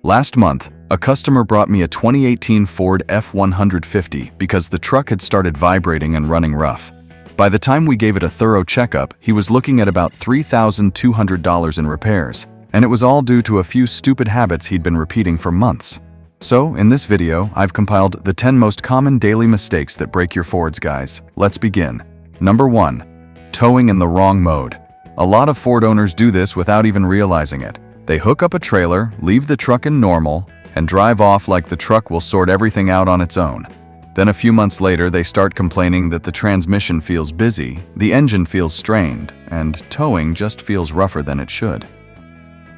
Last month, a customer brought me a 2018 Ford F-150 because the truck had started vibrating and running rough. By the time we gave it a thorough checkup, he was looking at about $3,200 in repairs, and it was all due to a few stupid habits he'd been repeating for months. So, in this video, I've compiled the 10 most common daily mistakes that break your Fords, guys. Let's begin. Number 1. Towing in the wrong mode. A lot of Ford owners do this without even realizing it. They hook up a trailer, leave the truck in normal, and drive off like the truck will sort everything out on its own. Then a few months later, they start complaining that the transmission feels busy, the engine feels strained, and towing just feels rougher than it should.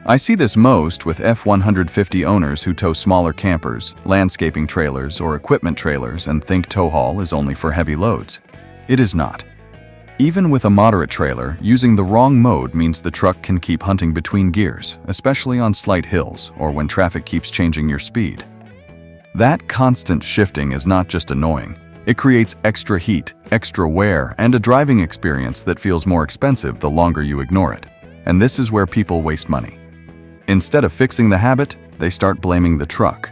I see this most with F-150 owners who tow smaller campers, landscaping trailers, or equipment trailers and think tow haul is only for heavy loads. It is not. Even with a moderate trailer, using the wrong mode means the truck can keep hunting between gears, especially on slight hills or when traffic keeps changing your speed. That constant shifting is not just annoying. It creates extra heat, extra wear, and a driving experience that feels more expensive the longer you ignore it. And this is where people waste money. Instead of fixing the habit, they start blaming the truck.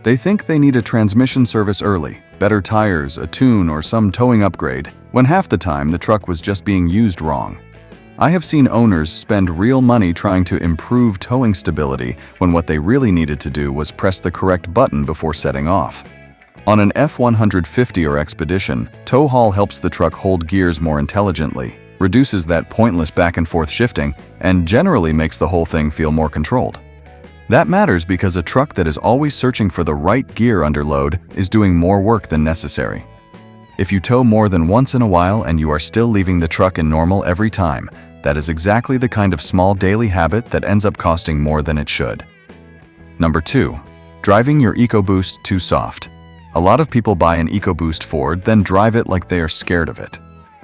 They think they need a transmission service early, better tires, a tune, or some towing upgrade, when half the time the truck was just being used wrong. I have seen owners spend real money trying to improve towing stability when what they really needed to do was press the correct button before setting off. On an F-150 or Expedition, tow haul helps the truck hold gears more intelligently, reduces that pointless back and forth shifting, and generally makes the whole thing feel more controlled. That matters because a truck that is always searching for the right gear under load is doing more work than necessary. If you tow more than once in a while and you are still leaving the truck in normal every time, that is exactly the kind of small daily habit that ends up costing more than it should. Number 2. Driving your EcoBoost too soft. A lot of people buy an EcoBoost Ford, then drive it like they are scared of it.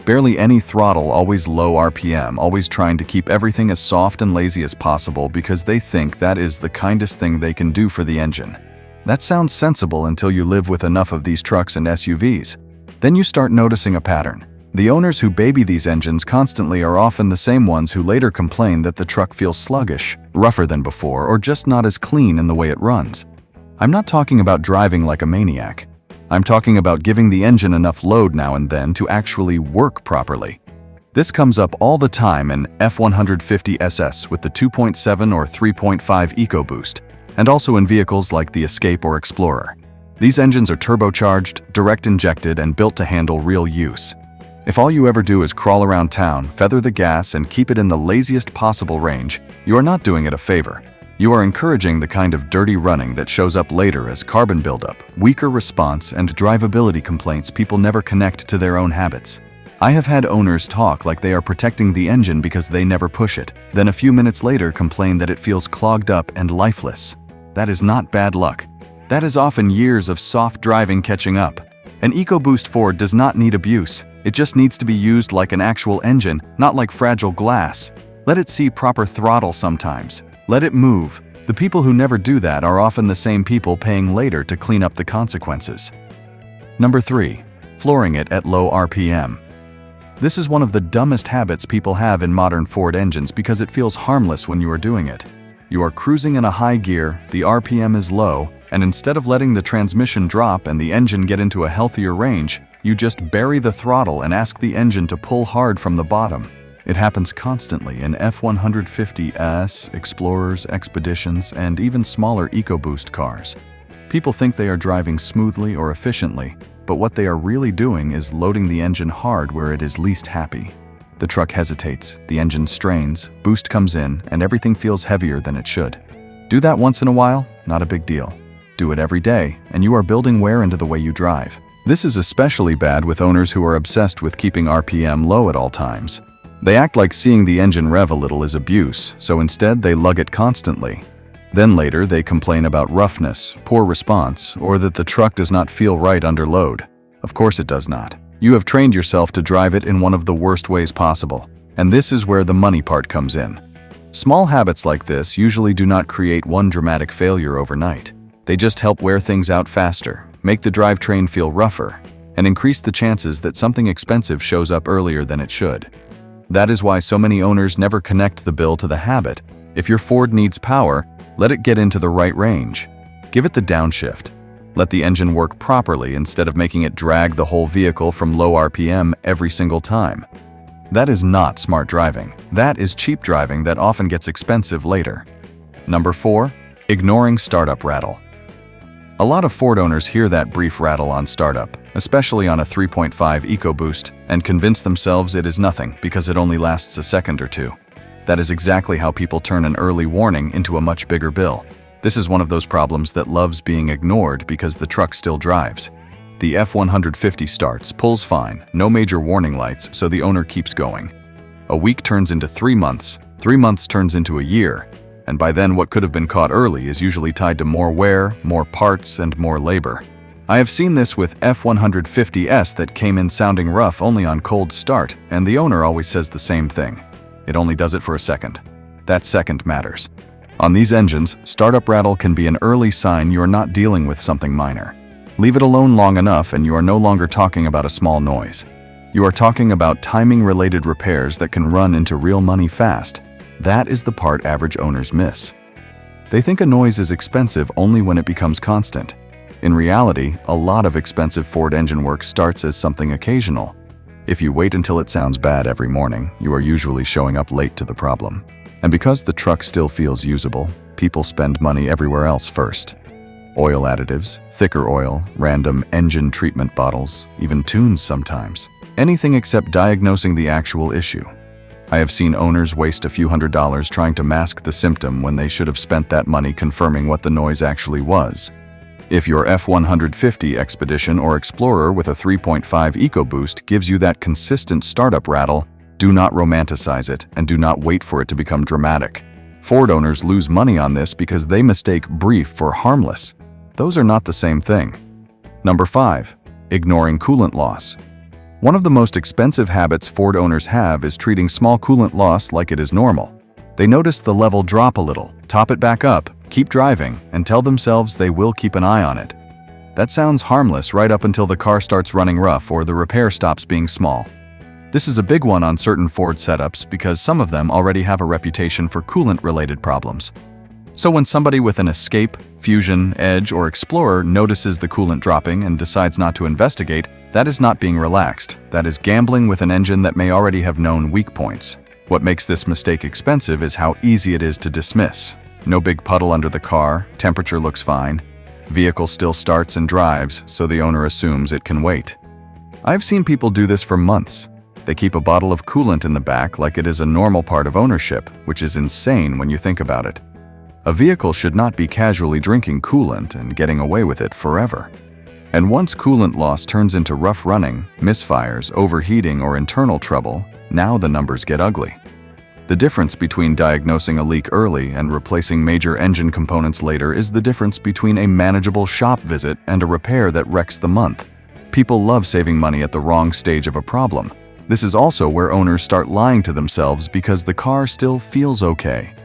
Barely any throttle, always low RPM, always trying to keep everything as soft and lazy as possible because they think that is the kindest thing they can do for the engine. That sounds sensible until you live with enough of these trucks and SUVs. Then you start noticing a pattern. The owners who baby these engines constantly are often the same ones who later complain that the truck feels sluggish, rougher than before, or just not as clean in the way it runs. I'm not talking about driving like a maniac. I'm talking about giving the engine enough load now and then to actually work properly. This comes up all the time in F-150 SS with the 2.7 or 3.5 EcoBoost, and also in vehicles like the Escape or Explorer. These engines are turbocharged, direct injected, and built to handle real use. If all you ever do is crawl around town, feather the gas, and keep it in the laziest possible range, you are not doing it a favor. You are encouraging the kind of dirty running that shows up later as carbon buildup, weaker response, and drivability complaints people never connect to their own habits. I have had owners talk like they are protecting the engine because they never push it, then a few minutes later complain that it feels clogged up and lifeless. That is not bad luck. That is often years of soft driving catching up. An EcoBoost Ford does not need abuse. It just needs to be used like an actual engine, not like fragile glass. Let it see proper throttle sometimes. Let it move. The people who never do that are often the same people paying later to clean up the consequences. Number 3. Flooring it at low RPM. This is one of the dumbest habits people have in modern Ford engines because it feels harmless when you are doing it. You are cruising in a high gear, the RPM is low, and instead of letting the transmission drop and the engine get into a healthier range, you just bury the throttle and ask the engine to pull hard from the bottom. It happens constantly in F-150S, Explorers, Expeditions, and even smaller EcoBoost cars. People think they are driving smoothly or efficiently, but what they are really doing is loading the engine hard where it is least happy. The truck hesitates, the engine strains, boost comes in, and everything feels heavier than it should. Do that once in a while? Not a big deal. Do it every day, and you are building wear into the way you drive. This is especially bad with owners who are obsessed with keeping RPM low at all times. They act like seeing the engine rev a little is abuse, so instead they lug it constantly. Then later they complain about roughness, poor response, or that the truck does not feel right under load. Of course it does not. You have trained yourself to drive it in one of the worst ways possible, and this is where the money part comes in. Small habits like this usually do not create one dramatic failure overnight. They just help wear things out faster, make the drivetrain feel rougher, and increase the chances that something expensive shows up earlier than it should. That is why so many owners never connect the bill to the habit. If your Ford needs power, Let it get into the right range. Give it the downshift. Let the engine work properly instead of making it drag the whole vehicle from low RPM every single time. That is not smart driving. That is cheap driving that often gets expensive later. Number 4. Ignoring startup rattle. A lot of Ford owners hear that brief rattle on startup, especially on a 3.5 EcoBoost, and convince themselves it is nothing because it only lasts a second or two. That is exactly how people turn an early warning into a much bigger bill. This is one of those problems that loves being ignored because the truck still drives. The F150 starts, pulls fine, no major warning lights, so the owner keeps going. A week turns into 3 months, 3 months turns into a year, and by then what could have been caught early is usually tied to more wear, more parts, and more labor. I have seen this with F150s that came in sounding rough only on cold start, and the owner always says the same thing. It only does it for a second. That second matters. On these engines, startup rattle can be an early sign you are not dealing with something minor. Leave it alone long enough and you are no longer talking about a small noise. You are talking about timing-related repairs that can run into real money fast. That is the part average owners miss. They think a noise is expensive only when it becomes constant. In reality, a lot of expensive Ford engine work starts as something occasional. If you wait until it sounds bad every morning, you are usually showing up late to the problem. And because the truck still feels usable, people spend money everywhere else first. Oil additives, thicker oil, random engine treatment bottles, even tunes sometimes. Anything except diagnosing the actual issue. I have seen owners waste a few $100s trying to mask the symptom when they should have spent that money confirming what the noise actually was. If your F150 Expedition or Explorer with a 3.5 EcoBoost gives you that consistent startup rattle, do not romanticize it and do not wait for it to become dramatic. Ford owners lose money on this because they mistake brief for harmless. Those are not the same thing. Number 5. Ignoring coolant loss. One of the most expensive habits Ford owners have is treating small coolant loss like it is normal. They notice the level drop a little, top it back up, keep driving, and tell themselves they will keep an eye on it. That sounds harmless right up until the car starts running rough or the repair stops being small. This is a big one on certain Ford setups because some of them already have a reputation for coolant-related problems. So when somebody with an Escape, Fusion, Edge, or Explorer notices the coolant dropping and decides not to investigate, that is not being relaxed. That is gambling with an engine that may already have known weak points. What makes this mistake expensive is how easy it is to dismiss. No big puddle under the car, temperature looks fine. Vehicle still starts and drives, so the owner assumes it can wait. I've seen people do this for months. They keep a bottle of coolant in the back like it is a normal part of ownership, which is insane when you think about it. A vehicle should not be casually drinking coolant and getting away with it forever. And once coolant loss turns into rough running, misfires, overheating, or internal trouble, now the numbers get ugly. The difference between diagnosing a leak early and replacing major engine components later is the difference between a manageable shop visit and a repair that wrecks the month. People love saving money at the wrong stage of a problem. This is also where owners start lying to themselves because the car still feels okay.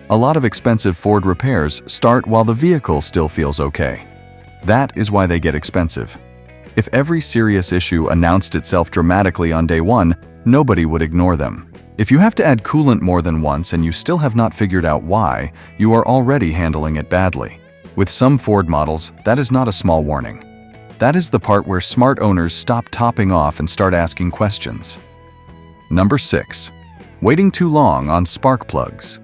A lot of expensive Ford repairs start while the vehicle still feels okay. That is why they get expensive. If every serious issue announced itself dramatically on day one, nobody would ignore them. If you have to add coolant more than once and you still have not figured out why, you are already handling it badly. With some Ford models, that is not a small warning. That is the part where smart owners stop topping off and start asking questions. Number 6. Waiting too long on spark plugs.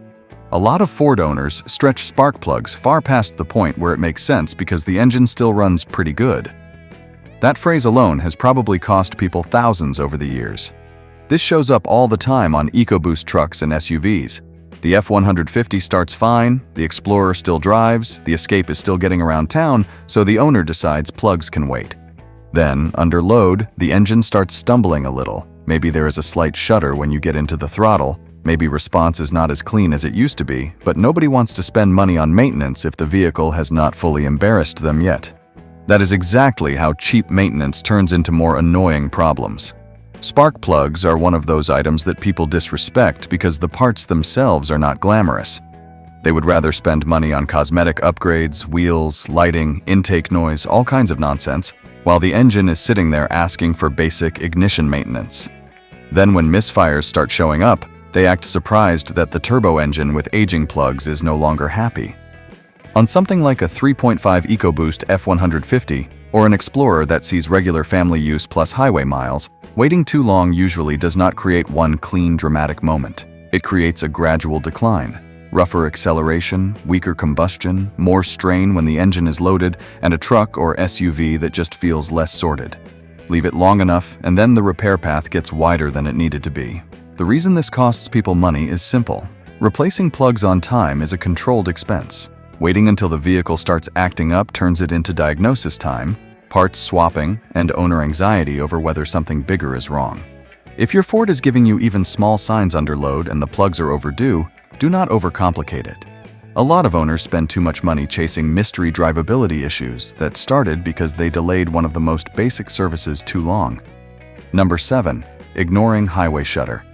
A lot of Ford owners stretch spark plugs far past the point where it makes sense because the engine still runs pretty good. That phrase alone has probably cost people thousands over the years. This shows up all the time on EcoBoost trucks and SUVs. The F150 starts fine, the Explorer still drives, the Escape is still getting around town, so the owner decides plugs can wait. Then, under load, the engine starts stumbling a little. Maybe there is a slight shudder when you get into the throttle. Maybe response is not as clean as it used to be, but nobody wants to spend money on maintenance if the vehicle has not fully embarrassed them yet. That is exactly how cheap maintenance turns into more annoying problems. Spark plugs are one of those items that people disrespect because the parts themselves are not glamorous. They would rather spend money on cosmetic upgrades, wheels, lighting, intake noise, all kinds of nonsense, while the engine is sitting there asking for basic ignition maintenance. Then when misfires start showing up, they act surprised that the turbo engine with aging plugs is no longer happy. On something like a 3.5 EcoBoost F150 or an Explorer that sees regular family use plus highway miles, waiting too long usually does not create one clean, dramatic moment. It creates a gradual decline. Rougher acceleration, weaker combustion, more strain when the engine is loaded, and a truck or SUV that just feels less sorted. Leave it long enough, and then the repair path gets wider than it needed to be. The reason this costs people money is simple. Replacing plugs on time is a controlled expense. Waiting until the vehicle starts acting up turns it into diagnosis time, parts swapping, and owner anxiety over whether something bigger is wrong. If your Ford is giving you even small signs under load and the plugs are overdue, do not overcomplicate it. A lot of owners spend too much money chasing mystery drivability issues that started because they delayed one of the most basic services too long. Number 7. Ignoring highway shudder.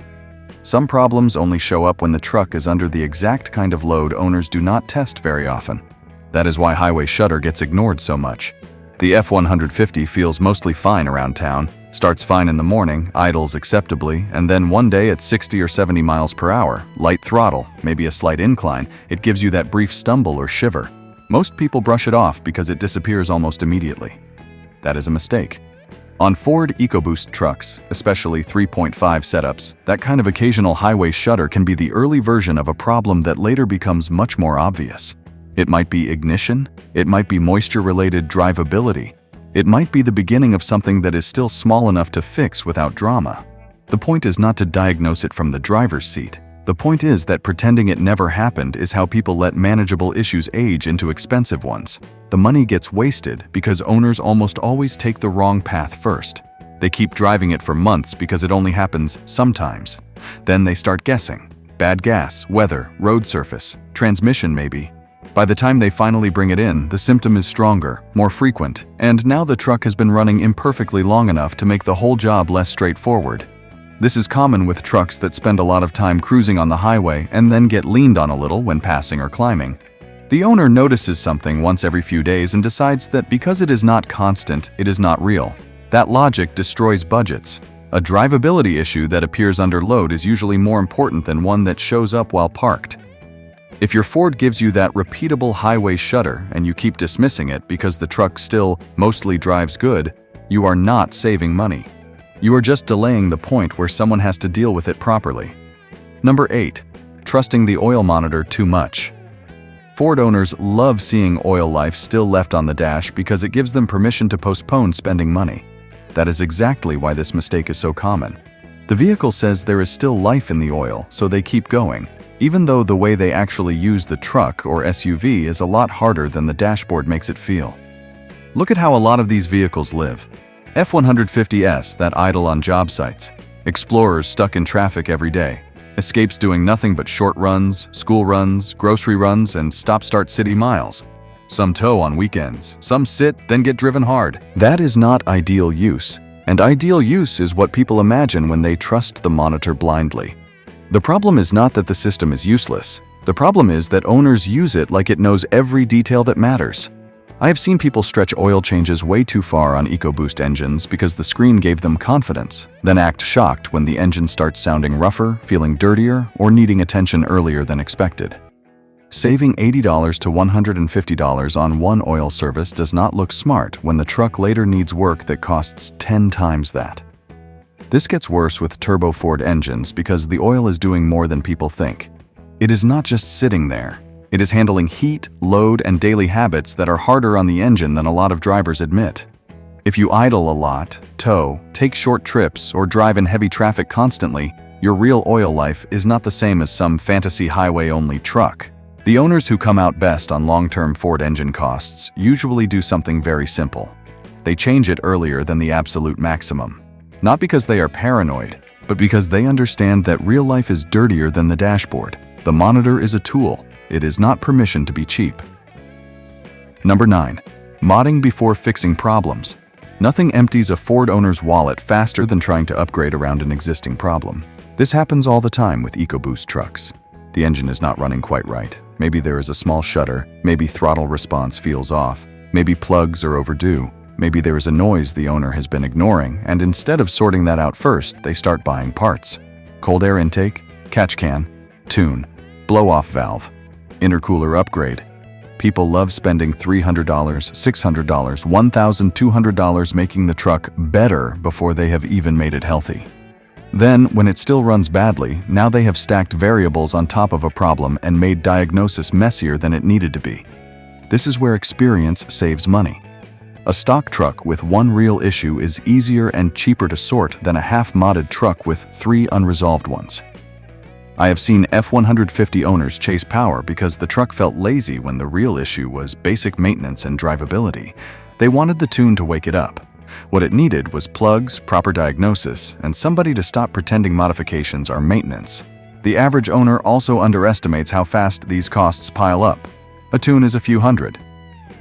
Some problems only show up when the truck is under the exact kind of load owners do not test very often. That is why highway shudder gets ignored so much. The F150 feels mostly fine around town, starts fine in the morning, idles acceptably, and then one day at 60 or 70 miles per hour, light throttle, maybe a slight incline, it gives you that brief stumble or shiver. Most people brush it off because it disappears almost immediately. That is a mistake. On Ford EcoBoost trucks, especially 3.5 setups, that kind of occasional highway shudder can be the early version of a problem that later becomes much more obvious. It might be ignition, it might be moisture-related drivability, it might be the beginning of something that is still small enough to fix without drama. The point is not to diagnose it from the driver's seat. The point is that pretending it never happened is how people let manageable issues age into expensive ones. The money gets wasted because owners almost always take the wrong path first. They keep driving it for months because it only happens sometimes. Then they start guessing. Bad gas, weather, road surface, transmission maybe. By the time they finally bring it in, the symptom is stronger, more frequent, and now the truck has been running imperfectly long enough to make the whole job less straightforward. This is common with trucks that spend a lot of time cruising on the highway and then get leaned on a little when passing or climbing. The owner notices something once every few days and decides that because it is not constant, it is not real. That logic destroys budgets. A drivability issue that appears under load is usually more important than one that shows up while parked. If your Ford gives you that repeatable highway shudder and you keep dismissing it because the truck still mostly drives good, you are not saving money. You are just delaying the point where someone has to deal with it properly. Number 8. Trusting the oil monitor too much. Ford owners love seeing oil life still left on the dash because it gives them permission to postpone spending money. That is exactly why this mistake is so common. The vehicle says there is still life in the oil, so they keep going, even though the way they actually use the truck or SUV is a lot harder than the dashboard makes it feel. Look at how a lot of these vehicles live. F-150s that idle on job sites, Explorers stuck in traffic every day, Escapes doing nothing but short runs, school runs, grocery runs, and stop-start city miles. Some tow on weekends, some sit, then get driven hard. That is not ideal use, and ideal use is what people imagine when they trust the monitor blindly. The problem is not that the system is useless. The problem is that owners use it like it knows every detail that matters. I have seen people stretch oil changes way too far on EcoBoost engines because the screen gave them confidence, then act shocked when the engine starts sounding rougher, feeling dirtier, or needing attention earlier than expected. Saving $80 to $150 on one oil service does not look smart when the truck later needs work that costs 10 times that. This gets worse with turbo Ford engines because the oil is doing more than people think. It is not just sitting there. It is handling heat, load, and daily habits that are harder on the engine than a lot of drivers admit. If you idle a lot, tow, take short trips, or drive in heavy traffic constantly, your real oil life is not the same as some fantasy highway-only truck. The owners who come out best on long-term Ford engine costs usually do something very simple. They change it earlier than the absolute maximum. Not because they are paranoid, but because they understand that real life is dirtier than the dashboard. The monitor is a tool. It is not permission to be cheap. Number 9. Modding before fixing problems. Nothing empties a Ford owner's wallet faster than trying to upgrade around an existing problem. This happens all the time with EcoBoost trucks. The engine is not running quite right. Maybe there is a small shudder, maybe throttle response feels off, maybe plugs are overdue, maybe there is a noise the owner has been ignoring, and instead of sorting that out first, they start buying parts. Cold air intake, catch can, tune, blow-off valve, intercooler upgrade. People love spending $300, $600, $1,200 making the truck better before they have even made it healthy. Then, when it still runs badly, now they have stacked variables on top of a problem and made diagnosis messier than it needed to be. This is where experience saves money. A stock truck with one real issue is easier and cheaper to sort than a half-modded truck with 3 unresolved ones. I have seen F-150 owners chase power because the truck felt lazy when the real issue was basic maintenance and drivability. They wanted the tune to wake it up. What it needed was plugs, proper diagnosis, and somebody to stop pretending modifications are maintenance. The average owner also underestimates how fast these costs pile up. A tune is a few hundred.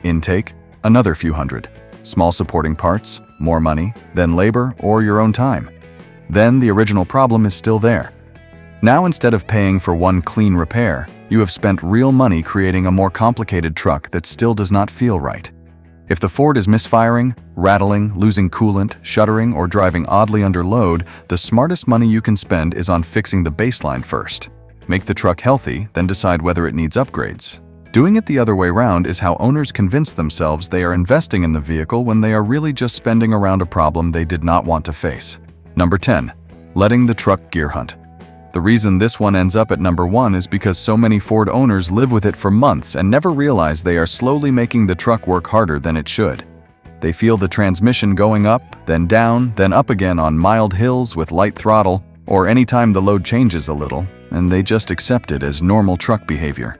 Intake, another few hundred. Small supporting parts, more money, then labor or your own time. Then the original problem is still there. Now instead of paying for one clean repair, you have spent real money creating a more complicated truck that still does not feel right. If the Ford is misfiring, rattling, losing coolant, shuddering, or driving oddly under load, the smartest money you can spend is on fixing the baseline first. Make the truck healthy, then decide whether it needs upgrades. Doing it the other way around is how owners convince themselves they are investing in the vehicle when they are really just spending around a problem they did not want to face. Number 10. Letting the truck gear hunt. The reason this one ends up at number 1 is because so many Ford owners live with it for months and never realize they are slowly making the truck work harder than it should. They feel the transmission going up, then down, then up again on mild hills with light throttle, or anytime the load changes a little, and they just accept it as normal truck behavior.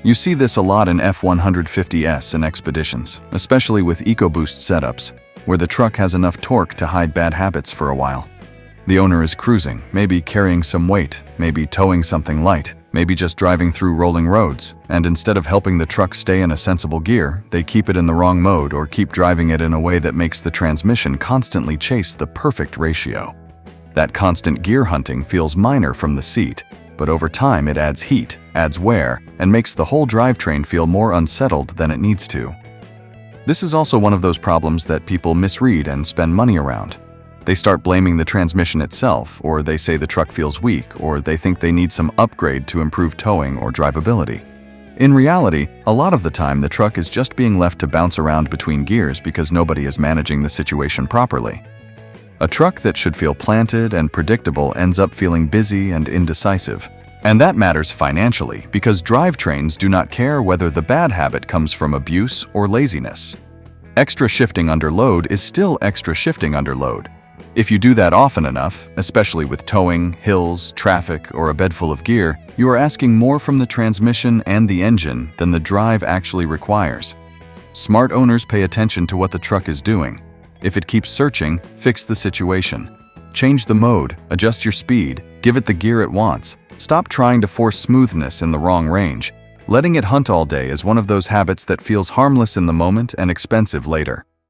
You see this a lot in F-150s and Expeditions, especially with EcoBoost setups, where the truck has enough torque to hide bad habits for a while. The owner is cruising, maybe carrying some weight, maybe towing something light, maybe just driving through rolling roads, and instead of helping the truck stay in a sensible gear, they keep it in the wrong mode or keep driving it in a way that makes the transmission constantly chase the perfect ratio. That constant gear hunting feels minor from the seat, but over time it adds heat, adds wear, and makes the whole drivetrain feel more unsettled than it needs to. This is also one of those problems that people misread and spend money around. They start blaming the transmission itself, or they say the truck feels weak, or they think they need some upgrade to improve towing or drivability. In reality, a lot of the time the truck is just being left to bounce around between gears because nobody is managing the situation properly. A truck that should feel planted and predictable ends up feeling busy and indecisive. And that matters financially because drivetrains do not care whether the bad habit comes from abuse or laziness. Extra shifting under load is still extra shifting under load. If you do that often enough, especially with towing, hills, traffic, or a bed full of gear, you are asking more from the transmission and the engine than the drive actually requires. Smart owners pay attention to what the truck is doing. If it keeps searching, fix the situation. Change the mode, adjust your speed, give it the gear it wants. Stop trying to force smoothness in the wrong range. Letting it hunt all day is one of those habits that feels harmless in the moment and expensive later.